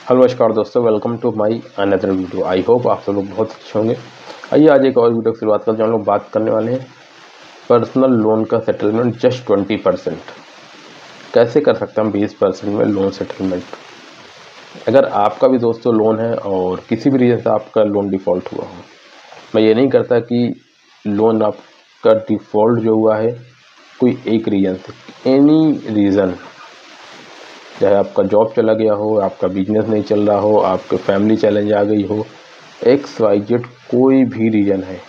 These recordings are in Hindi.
हेलो नमस्कार दोस्तों, welcome to my another video. I hope आप सब लोग बहुत अच्छे होंगे। आइए आज एक और वीडियो की शुरुआत करते हैं। हम लोग बात करने वाले हैं पर्सनल लोन का सेटलमेंट जस्ट 20%। कैसे कर सकते हैं हम 20% में लोन सेटलमेंट। अगर आपका भी दोस्तों लोन है और किसी भी रीज़न से आपका लोन डिफ़ॉल्ट हुआ हो, मैं ये नहीं करता कि लोन आपका डिफ़ॉल्ट जो हुआ है कोई एक रीज़न से, एनी रीज़न, चाहे आपका जॉब चला गया हो, आपका बिजनेस नहीं चल रहा हो, आपके फैमिली चैलेंज आ गई हो, XYZ कोई भी रीज़न है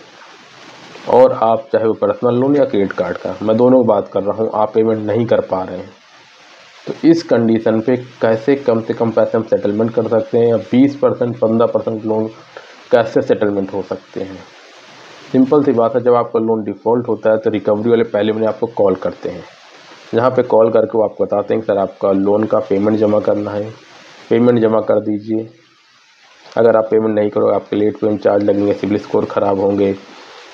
और आप चाहे वो पर्सनल लोन या क्रेडिट कार्ड का, मैं दोनों बात कर रहा हूँ, आप पेमेंट नहीं कर पा रहे हैं, तो इस कंडीशन पे कैसे कम से कम पैसे हम सेटलमेंट कर सकते हैं या 20% 15% लोन कैसे सेटलमेंट हो सकते हैं। सिंपल सी बात है, जब आपका लोन डिफ़ॉल्ट होता है तो रिकवरी वाले पहले मैंने आपको कॉल करते हैं, जहाँ पे कॉल करके वो आपको बताते हैं कि सर आपका लोन का पेमेंट जमा करना है, पेमेंट जमा कर दीजिए। अगर आप पेमेंट नहीं करोगे आपके लेट पेमेंट चार्ज लगेंगे, सिबिल स्कोर ख़राब होंगे।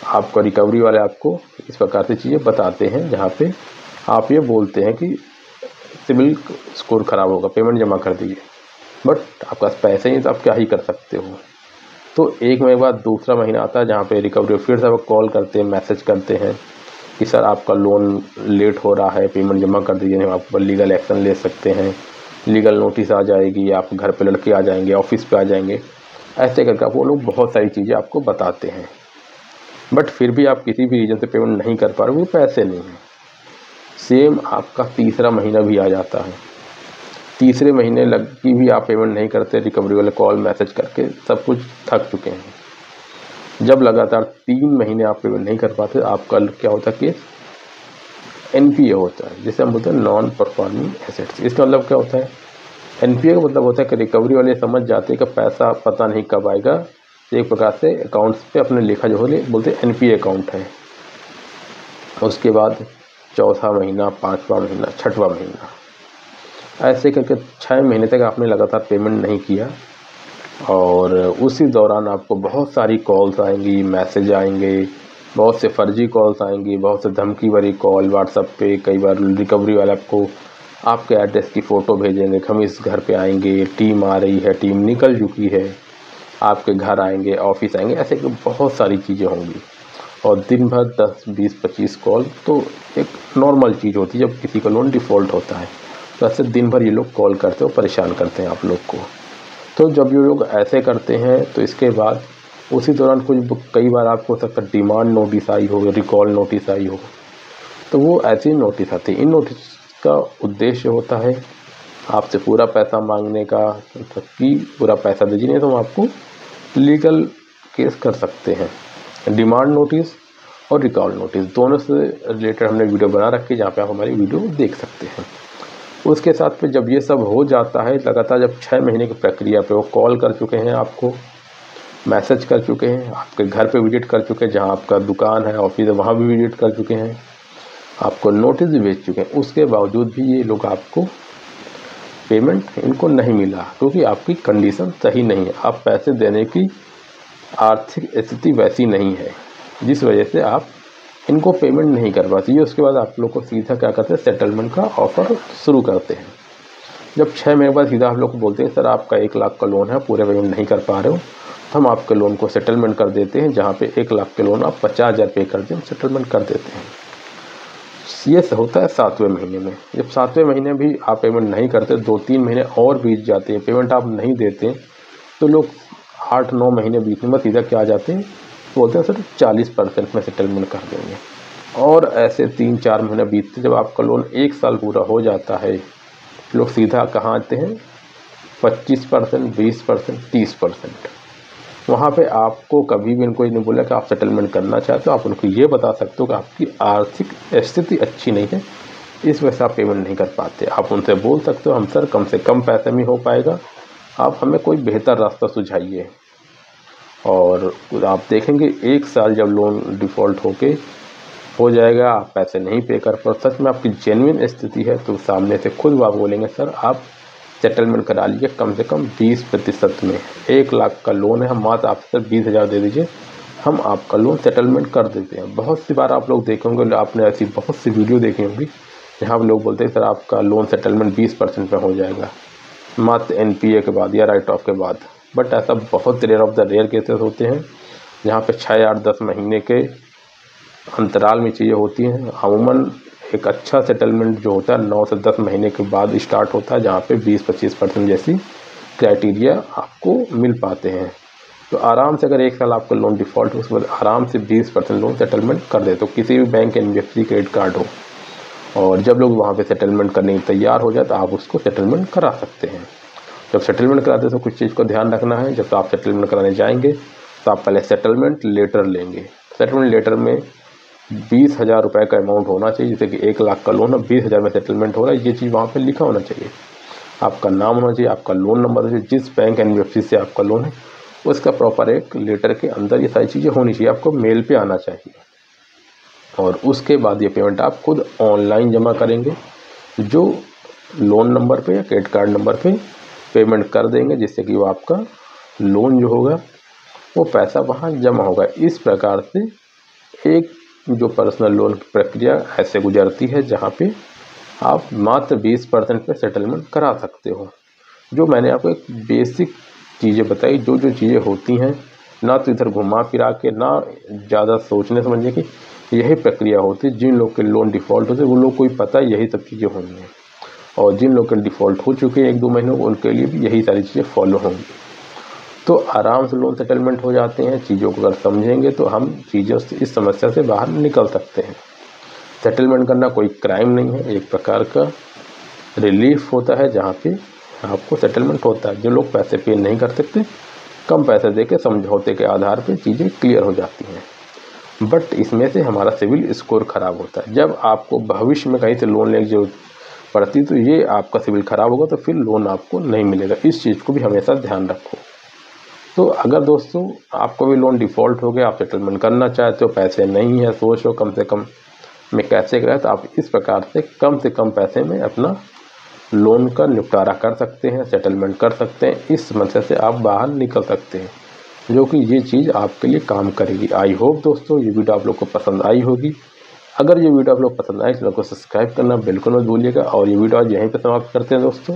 आपका रिकवरी वाले आपको इस प्रकार से चीज़ें बताते हैं, जहाँ पे आप ये बोलते हैं कि सिबिल स्कोर ख़राब होगा, पेमेंट जमा कर दीजिए। बट आपके पास पैसे नहीं तो आप क्या ही कर सकते हो। तो एक महीने बाद दूसरा महीना आता है, जहाँ पे रिकवरी फिर से आप कॉल करते हैं, मैसेज करते हैं कि सर आपका लोन लेट हो रहा है, पेमेंट जमा कर दीजिए, नहीं आप पर लीगल एक्शन ले सकते हैं, लीगल नोटिस आ जाएगी, आप घर पे लड़के आ जाएंगे, ऑफिस पे आ जाएंगे। ऐसे करके वो लोग बहुत सारी चीज़ें आपको बताते हैं। बट फिर भी आप किसी भी रीज़न से पेमेंट नहीं कर पा रहे, वो पैसे नहीं हैं। सेम आपका तीसरा महीना भी आ जाता है, तीसरे महीने लग की भी आप पेमेंट नहीं करते, रिकवरी वाले कॉल मैसेज करके सब कुछ थक चुके हैं। जब लगातार 3 महीने आप पेमेंट नहीं कर पाते, आपका क्या होता है केस NPA होता है, जिसे हम बोलते हैं नॉन परफॉर्मिंग एसेट्स। इसका मतलब क्या होता है, NPA का मतलब होता है कि रिकवरी वाले समझ जाते हैं कि पैसा पता नहीं कब आएगा, एक प्रकार से अकाउंट्स पे अपने लिखा जो बोलते हैं NPA अकाउंट है। उसके बाद चौथा महीना, 5वां महीना, 6वां महीना, ऐसे करके 6 महीने तक आपने लगातार पेमेंट नहीं किया और उसी दौरान आपको बहुत सारी कॉल्स आएंगी, मैसेज आएंगे, बहुत से फर्जी कॉल्स आएंगी, बहुत से धमकी भरी कॉल व्हाट्सएप पे। कई बार रिकवरी वाले आपको आपके एड्रेस की फ़ोटो भेजेंगे, हम इस घर पे आएंगे, टीम आ रही है, टीम निकल चुकी है, आपके घर आएंगे, ऑफिस आएंगे, ऐसे बहुत सारी चीज़ें होंगी। और दिन भर 10, 20, 25 कॉल तो एक नॉर्मल चीज़ होती है जब किसी का लोन डिफ़ॉल्ट होता है। तो ऐसे दिन भर ये लोग कॉल करते हो, परेशान करते हैं आप लोग को। तो जब ये लोग ऐसे करते हैं तो इसके बाद उसी दौरान कई बार आपको हो सकता है डिमांड नोटिस आई हो, रिकॉल नोटिस आई हो, तो वो ऐसी नोटिस आती है। इन नोटिस का उद्देश्य होता है आपसे पूरा पैसा मांगने का, मतलब कि पूरा पैसा दीजिए नहीं तो हम आपको लीगल केस कर सकते हैं। डिमांड नोटिस और रिकॉल नोटिस दोनों से रिलेटेड हमने वीडियो बना रखी है, जहाँ पे आप हमारी वीडियो देख सकते हैं। उसके साथ पे जब ये सब हो जाता है, लगातार जब 6 महीने की प्रक्रिया पे वो कॉल कर चुके हैं, आपको मैसेज कर चुके हैं, आपके घर पे विजिट कर चुके हैं, जहां आपका दुकान है, ऑफिस है, वहां भी विजिट कर चुके हैं, आपको नोटिस भी भेज चुके हैं, उसके बावजूद भी ये लोग आपको पेमेंट इनको नहीं मिला, क्योंकि आपकी कंडीशन सही नहीं है, आप पैसे देने की आर्थिक स्थिति वैसी नहीं है, जिस वजह से आप इनको पेमेंट नहीं कर पाती है। उसके बाद आप लोग को सीधा क्या करते हैं, सेटलमेंट का ऑफ़र शुरू करते हैं। जब 6 महीने बाद सीधा आप लोग को बोलते हैं सर आपका 1 लाख का लोन है, पूरे पेमेंट नहीं कर पा रहे हो, तो हम आपके लोन को सेटलमेंट कर देते हैं। जहाँ पे 1 लाख के लोन आप 50,000 पे कर दें, हम सेटलमेंट कर देते हैं। ये होता है 7वें महीने में। जब 7वें महीने भी आप पेमेंट नहीं करते, 2-3 महीने और बीत जाते हैं, पेमेंट आप नहीं देते, तो लोग 8-9 महीने बीतने में सीधा क्या आ जाते हैं, बोलते हैं सर 40% में सेटलमेंट कर देंगे। और ऐसे 3-4 महीने बीतते, जब आपका लोन 1 साल पूरा हो जाता है, लोग सीधा कहाँ आते हैं, 25%, 20%, 30%। वहाँ पे आपको कभी भी इनको नहीं बोला कि आप सेटलमेंट करना चाहते हो, आप उनको ये बता सकते हो कि आपकी आर्थिक स्थिति अच्छी नहीं है, इस वजह से आप पेमेंट नहीं कर पाते। आप उनसे बोल सकते हो हम सर कम से कम पैसे में हो पाएगा, आप हमें कोई बेहतर रास्ता सुझाइए। और आप देखेंगे 1 साल जब लोन डिफ़ॉल्ट होके हो जाएगा, आप पैसे नहीं पे कर पर सच में आपकी जेन्युइन स्थिति है, तो सामने से खुद आप बोलेंगे सर आप सेटलमेंट करा लीजिए कम से कम 20% में। 1 लाख का लोन है, हम मात्र आपसे 20,000 दे दीजिए, हम आपका लोन सेटलमेंट कर देते हैं। बहुत सी बार आप लोग देखे होंगे, आपने ऐसी बहुत सी वीडियो देखी होंगी जहाँ लोग बोलते हैं सर आपका लोन सेटलमेंट 20% में हो जाएगा। मात्र एनपीए के बाद या राइट ऑफ के बाद। बट ऐसा बहुत rare of the rare cases होते हैं जहाँ पे 6, 8, 10 महीने के अंतराल में चीज़ें होती हैं। अमूमन एक अच्छा सेटलमेंट जो होता है 9 से 10 महीने के बाद स्टार्ट होता है, जहाँ पे 20-25% जैसी क्राइटेरिया आपको मिल पाते हैं। तो आराम से अगर 1 साल आपका लोन डिफ़ॉल्ट हो, उसके बाद आराम से 20% लोन सेटलमेंट कर दे। तो किसी भी बैंक, एनबीएफसी, क्रेडिट कार्ड हो, और जब लोग वहाँ पे सेटलमेंट करने के तैयार हो जाए तो आप उसको सेटलमेंट करा सकते हैं। जब सेटलमेंट कराते तो कुछ चीज़ को ध्यान रखना है। जब आप सेटलमेंट कराने जाएंगे तो आप पहले सेटलमेंट लेटर लेंगे। सेटलमेंट लेटर में 20,000 रुपये का अमाउंट होना चाहिए। जैसे कि 1 लाख का लोन है, 20,000 में सेटलमेंट हो रहा है, ये चीज़ वहाँ पे लिखा होना चाहिए। आपका नाम होना चाहिए, आपका लोन नंबर होना चाहिए, जिस बैंक, एनबीएफसी से आपका लोन है उसका प्रॉपर एक लेटर के अंदर ये सारी चीज़ें होनी चाहिए। आपको मेल पे आना चाहिए, और उसके बाद ये पेमेंट आप खुद ऑनलाइन जमा करेंगे। जो लोन नंबर पे या क्रेडिट कार्ड नंबर पे पेमेंट कर देंगे, जिससे कि वो आपका लोन जो होगा वो पैसा वहाँ जमा होगा। इस प्रकार से एक जो पर्सनल लोन की प्रक्रिया ऐसे गुजरती है, जहाँ पे आप मात्र 20% पे सेटलमेंट करा सकते हो। जो मैंने आपको एक बेसिक चीज़ें बताई, जो चीज़ें होती हैं, ना तो इधर घुमा फिरा के, ना ज़्यादा सोचने समझने की, यही प्रक्रिया होती है। जिन लोग के लोन डिफ़ॉल्ट होते हैं वो लोग को ही पता है यही सब चीज़ें होनी हैं, और जिन लोग के डिफ़ॉल्ट हो चुके हैं 1-2 महीनों, उनके लिए भी यही सारी चीज़ें फॉलो होंगी। तो आराम से लोन सेटलमेंट हो जाते हैं। चीज़ों को अगर समझेंगे तो हम चीज़ों से, इस समस्या से बाहर निकल सकते हैं। सेटलमेंट करना कोई क्राइम नहीं है, एक प्रकार का रिलीफ होता है जहाँ पे आपको सेटलमेंट होता है। जो लोग पैसे पे नहीं कर सकते, कम पैसे देके समझौते के आधार पे चीज़ें क्लियर हो जाती हैं। बट इसमें से हमारा सिविल स्कोर ख़राब होता है। जब आपको भविष्य में कहीं से लोन लेने की जरूरत पड़ती तो ये आपका सिविल ख़राब होगा, तो फिर लोन आपको नहीं मिलेगा। इस चीज़ को भी हमेशा ध्यान रखो। तो अगर दोस्तों आपको भी लोन डिफ़ॉल्ट हो गया, आप सेटलमेंट करना चाहते हो, पैसे नहीं है, सोच हो कम से कम में कैसे करें, तो आप इस प्रकार से कम पैसे में अपना लोन का निपटारा कर सकते हैं, सेटलमेंट कर सकते हैं। इस समस्या से आप बाहर निकल सकते हैं, जो कि ये चीज़ आपके लिए काम करेगी। आई होप दोस्तों ये वीडियो आप लोग को पसंद आई होगी। अगर ये वीडियो आप लोग पसंद आए तो सब्सक्राइब करना बिल्कुल मत भूलिएगा। और ये वीडियो आज यहीं पर समाप्त करते हैं दोस्तों।